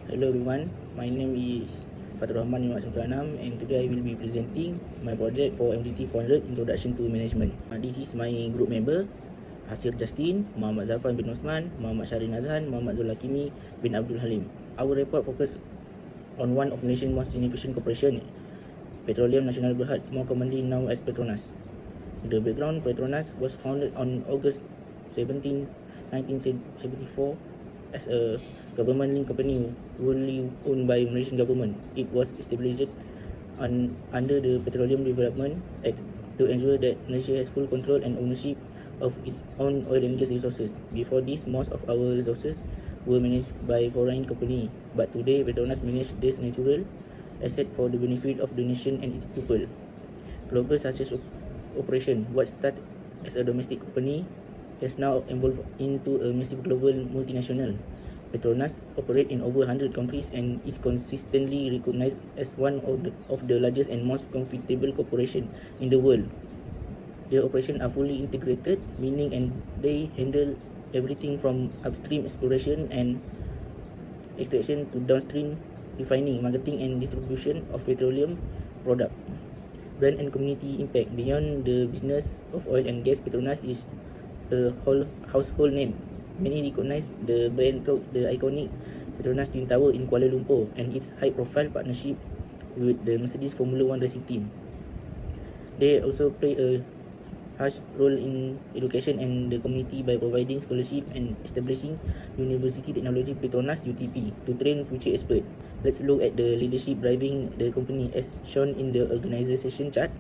Hello everyone, my name is FATHURROHMAN and today I will be presenting my project for MGT 400 Introduction to Management. This is my group member, HASIR Justine, Muhammad ZHARFAN bin OSMAN, Muhammad SyahRIL NAZHAN, Muhammad ZULHAKIMI bin Abdul Halim. Our report focus on one of the nation's most significant corporation, Petroleum Nasional Berhad, more commonly known as Petronas. The background: Petronas was founded on August 17, 1974 as a government-linked company wholly owned by Malaysian government. It was established under the Petroleum Development Act to ensure that Malaysia has full control and ownership of its own oil and gas resources. Before this, most of our resources were managed by foreign company, but today Petronas manages this natural asset for the benefit of the nation and its people. Global success operation, what started as a domestic company, has now evolved into a massive global multinational. Petronas operates in over 100 countries and is consistently recognized as one of the largest and most profitable corporations in the world. Their operations are fully integrated, meaning and they handle everything from upstream exploration and extraction to downstream refining, marketing and distribution of petroleum products. Brand and community impact. Beyond the business of oil and gas, Petronas is a whole household name. Many recognize the brand through the iconic Petronas Twin Tower in Kuala Lumpur and its high-profile partnership with the Mercedes Formula One racing team. They also play a huge role in education and the community by providing scholarship and establishing University Technology Petronas (UTP) to train future experts. Let's look at the leadership driving the company as shown in the organization chart.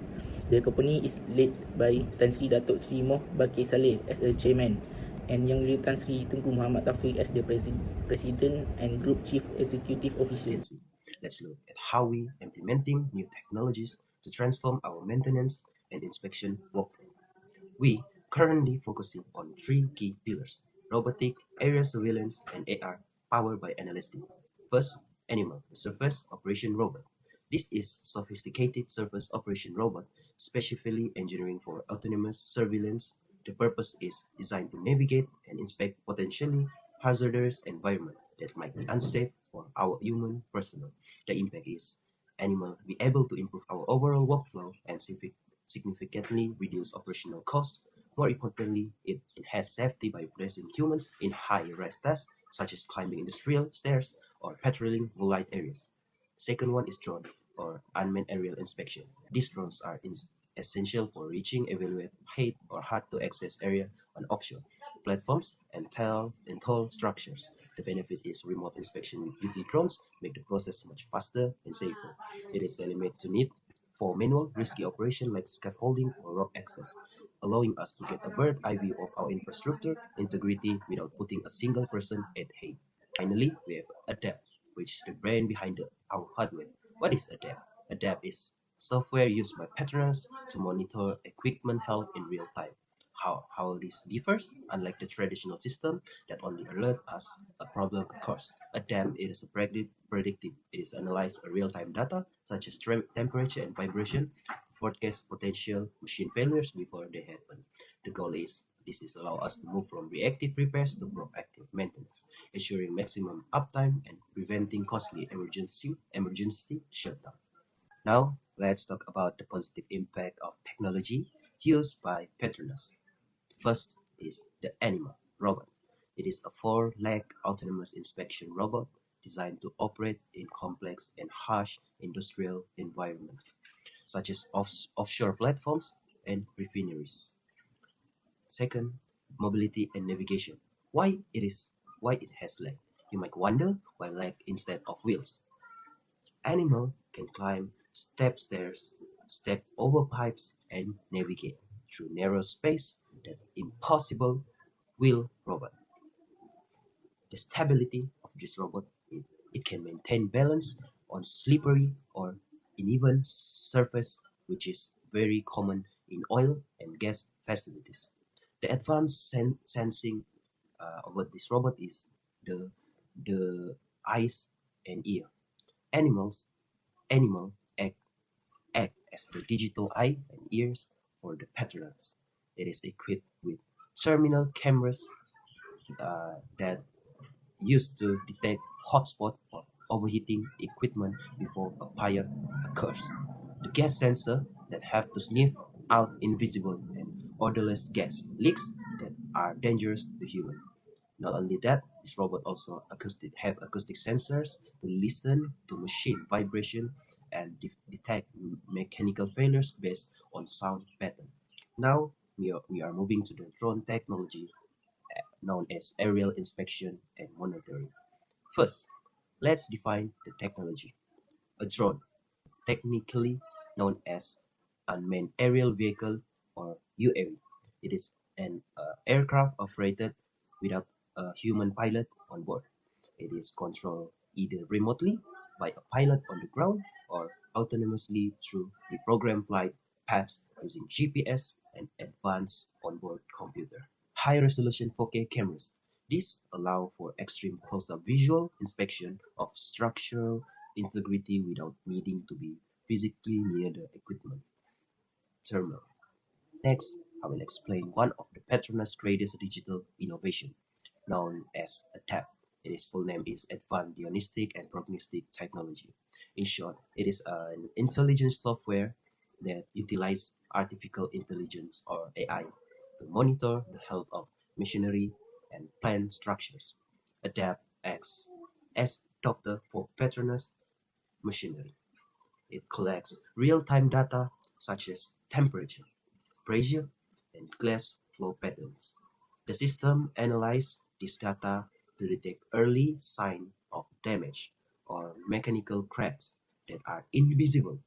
The company is led by Tan Sri Datuk Sri Moh Bakir Saleh as a chairman and Yang Lieu Tan Sri Tengku Muhammad Taufik as the president and group chief executive officer. Let's look at how we implementing new technologies to transform our maintenance and inspection workflow. We currently focusing on three key pillars: robotic, area surveillance, and AR powered by analytics. First, Animal, the surface operation robot. This is sophisticated surface operation robot specifically engineering for autonomous surveillance. The purpose is designed to navigate and inspect potentially hazardous environment that might be unsafe for our human personnel. The impact is animal be able to improve our overall workflow and significantly reduce operational costs. More importantly, it enhances safety by placing humans in high-risk tasks such as climbing industrial stairs or patrolling light areas. Second one is drone or unmanned aerial inspection. These drones are essential for reaching evaluate height or hard to access area on offshore platforms and tall structures. The benefit is remote inspection with UT drones make the process much faster and safer. It is eliminated to need for manual risky operation like scaffolding or rope access, allowing us to get a bird eye view of our infrastructure integrity without putting a single person at height. Finally, we have ADAPT, which is the brain behind our hardware. What is ADAPT? ADAPT is software used by Petronas to monitor equipment health in real time. How this differs, unlike the traditional system that only alert us a problem occurs. ADAPT it is predictive. It is analyze a real-time data such as temperature and vibration to forecast potential machine failures before they happen. The goal is this is allow us to move from reactive repairs to proactive maintenance, ensuring maximum uptime and preventing costly emergency shutdown. Now, let's talk about the positive impact of technology used by Petronas. First is the Anima robot. It is a four-leg autonomous inspection robot designed to operate in complex and harsh industrial environments, such as offshore platforms and refineries. Second, mobility and navigation. Why it has leg? You might wonder why leg instead of wheels. Animal can climb step stairs, step over pipes, and navigate through narrow space that impossible wheel robot. The stability of this robot it can maintain balance on slippery or uneven surface, which is very common in oil and gas facilities. The advanced sensing about this robot is the the eyes and ear. Animals animal act as the digital eye and ears for the Petronas. It is equipped with terminal cameras that used to detect hotspot or overheating equipment before a fire occurs. The gas sensor that have to sniff out invisible and odorless gas leaks that are dangerous to human. Not only that, this robot also have acoustic sensors to listen to machine vibration and detect mechanical failures based on sound pattern. Now we are moving to the drone technology known as aerial inspection and monitoring. First, let's define the technology. A drone, technically known as unmanned aerial vehicle or UAV. It is an aircraft operated without a human pilot on board. It is controlled either remotely by a pilot on the ground or autonomously through reprogrammed flight paths using GPS and advanced onboard computer. High resolution 4K cameras. These allow for extreme close-up visual inspection of structural integrity without needing to be physically near the equipment terminal. Next, I will explain one of the Petronas' greatest digital innovation, known as ADAPT. Its full name is Advanced Diagnostic and Prognostic Technology. In short, it is an intelligence software that utilizes artificial intelligence or AI to monitor the health of machinery and plant structures. ADAPT acts as doctor for Petronas machinery. It collects real-time data such as temperature, pressure, and glass flow patterns. The system analyzes this data to detect early signs of damage or mechanical cracks that are invisible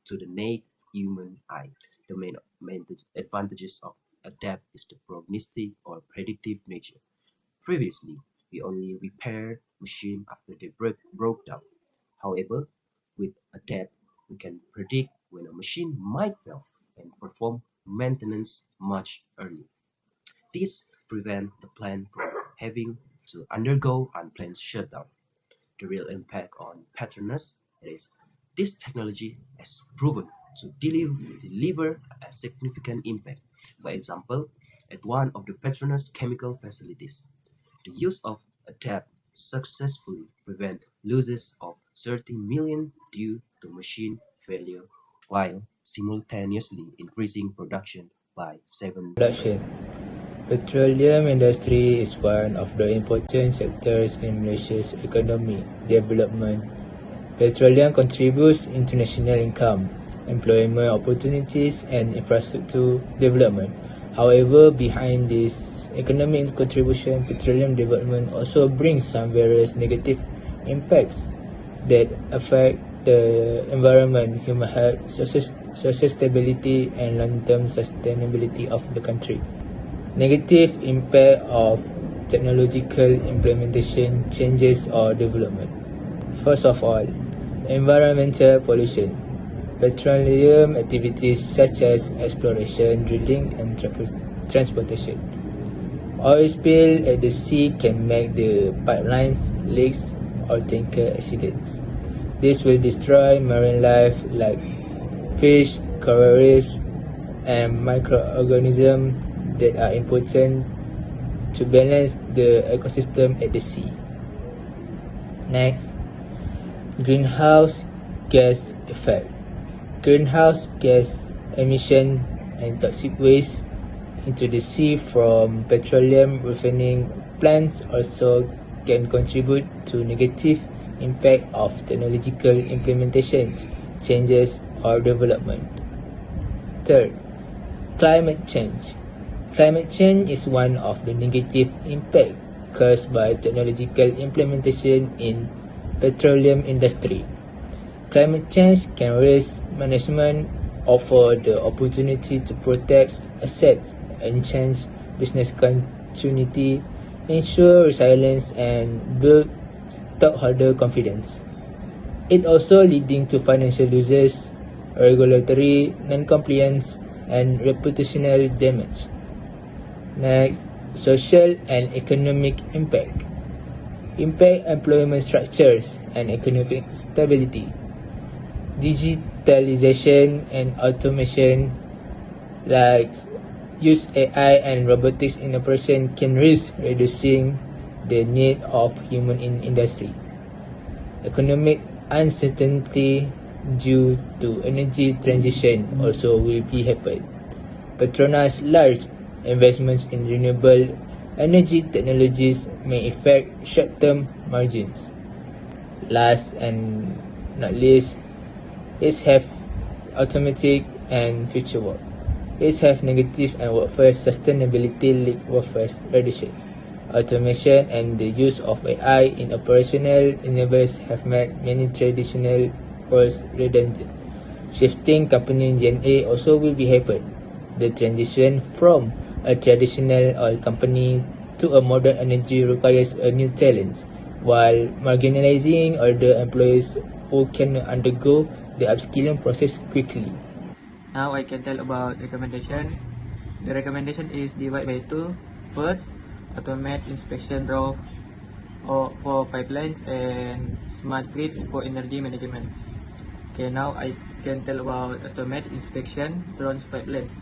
to the naked human eye. The main advantages of ADAPT is the prognostic or predictive nature. Previously, we only repaired machines after they broke down. However, with ADAPT, we can predict when a machine might fail and perform maintenance much earlier. This prevents the plant from having to undergo unplanned shutdown. The real impact on Petronas is this technology has proven to deliver a significant impact. For example, at one of the Petronas chemical facilities, the use of ADAPT successfully prevent losses of 30 million due to machine failure while simultaneously increasing production by 7%. Production. Petroleum industry is one of the important sectors in Malaysia's economic development. Petroleum contributes international income, employment opportunities and infrastructure development. However, behind this economic contribution, petroleum development also brings some various negative impacts that affect the environment, human health, social stability and long-term sustainability of the country. Negative impact of technological implementation, changes or development. First of all, environmental pollution. Petroleum activities such as exploration, drilling and transportation. Oil spill at the sea can make the pipelines leaks or tanker accidents. This will destroy marine life like fish, coral reefs and microorganisms that are important to balance the ecosystem at the sea. Next, greenhouse gas effect. Greenhouse gas emission and toxic waste into the sea from petroleum refining plants also can contribute to negative impact of technological implementations, changes or development. Third, climate change. Climate change is one of the negative impact caused by technological implementation in petroleum industry. Climate change can raise management offer the opportunity to protect assets, enhance business continuity, ensure resilience and build stockholder confidence. It also leading to financial losses, regulatory non-compliance and reputational damage. Next, social and economic impact. Impact employment structures and economic stability. Digitalization and automation like use AI and robotics in operation can risk reducing the need of human in industry. Economic uncertainty due to energy transition also will be happen. Petronas' large investments in renewable energy technologies may affect short-term margins. Last and not least, it have automatic and future work. It have negative and workforce sustainability lead workforce reduction. Automation and the use of AI in operational endeavors have made many traditional roles redundant. Shifting company DNA also will be happen. The transition from a traditional oil company to a modern energy requires a new talent, while marginalizing older employees who can undergo the upskilling process quickly. Now I can tell about recommendation. The recommendation is divided by two. First, automate inspection draw for pipelines and smart grids for energy management. Okay, now I can tell about automate inspection drones pipelines.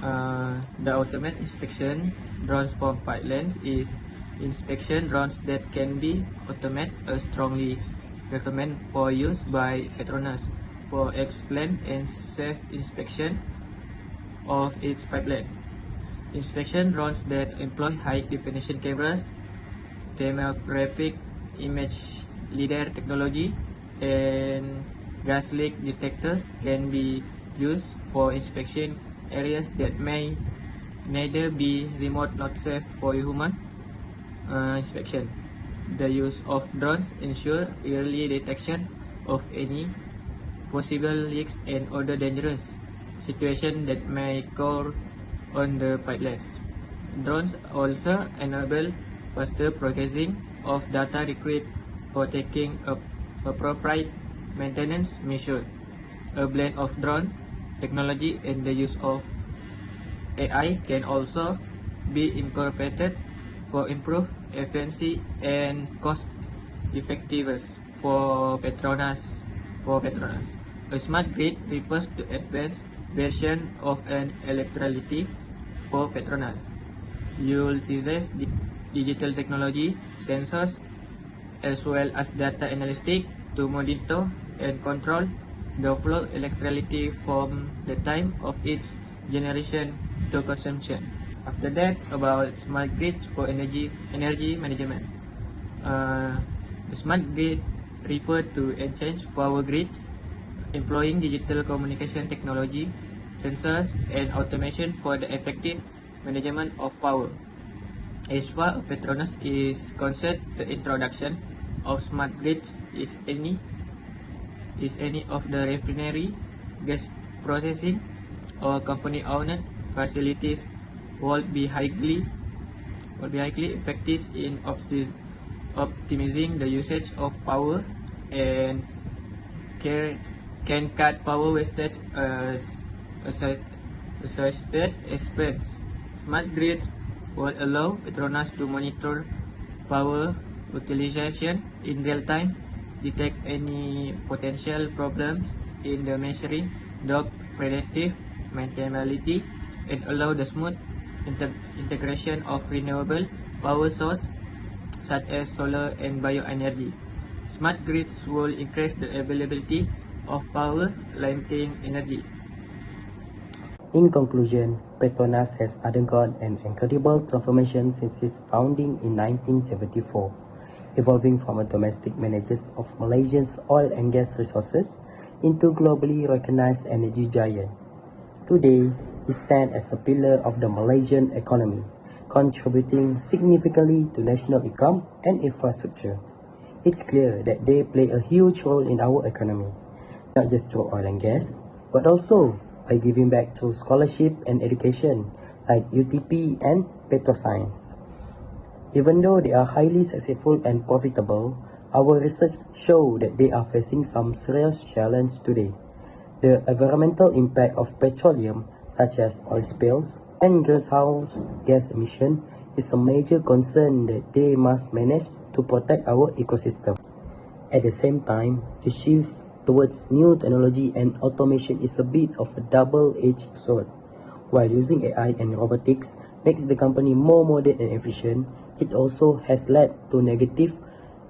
The automate inspection drones for pipelines is inspection drones that can be automated strongly recommended for use by Petronas for excellent and safe inspection of its pipeline. Inspection drones that employ high-definition cameras, thermographic image lidar technology, and gas leak detectors can be used for inspection areas that may neither be remote nor safe for human inspection. The use of drones ensure early detection of any possible leaks and other dangerous situations that may occur on the pipelines. Drones also enable faster processing of data required for taking appropriate maintenance measures. A blend of drone technology and the use of AI can also be incorporated for improved efficiency and cost effectiveness for Petronas. A smart grid refers to advanced version of an electrolytic for Petronas. Utilizes digital technology, sensors, as well as data analytics to monitor and control the flow of electricity from the time of its generation to consumption. After that, about smart grids for energy management. The smart grid refer to enhanced power grids employing digital communication technology, sensors, and automation for the effective management of power. As far as Petronas is concerned, the introduction of smart grids is any of the refinery, gas processing, or company-owned facilities will be highly effective in optimizing the usage of power and can cut power wastage as associated expense. Smart grid will allow Petronas to monitor power utilization in real time, detect any potential problems in the measuring, adopt predictive maintenance, and allow the smooth integration of renewable power sources such as solar and bioenergy. Smart grids will increase the availability of power, limiting energy. In conclusion, Petronas has undergone an incredible transformation since its founding in 1974, evolving from a domestic manager of Malaysia's oil and gas resources into globally recognized energy giant. Today, it stands as a pillar of the Malaysian economy, contributing significantly to national income and infrastructure. It's clear that they play a huge role in our economy, not just through oil and gas, but also by giving back through scholarship and education like UTP and Petroscience. Even though they are highly successful and profitable, our research shows that they are facing some serious challenges today. The environmental impact of petroleum, such as oil spills and greenhouse gas emission, is a major concern that they must manage to protect our ecosystem. At the same time, the shift towards new technology and automation is a bit of a double-edged sword. While using AI and robotics makes the company more modern and efficient, it also has led to negative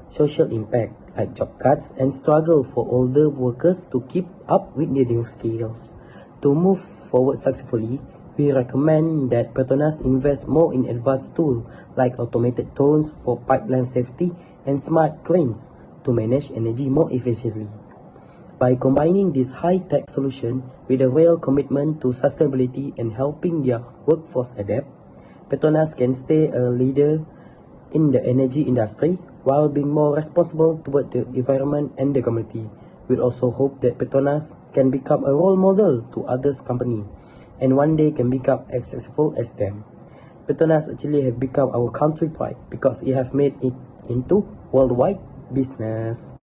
social impact like job cuts and struggle for older workers to keep up with the new skills. To move forward successfully, we recommend that Petronas invest more in advanced tools like automated drones for pipeline safety and smart cranes to manage energy more efficiently. By combining this high-tech solution with a real commitment to sustainability and helping their workforce adapt, Petronas can stay a leader in the energy industry while being more responsible toward the environment and the community. We also hope that Petronas can become a role model to others companies and one day can become as successful as them. Petronas actually have become our country pride because it has made it into worldwide business.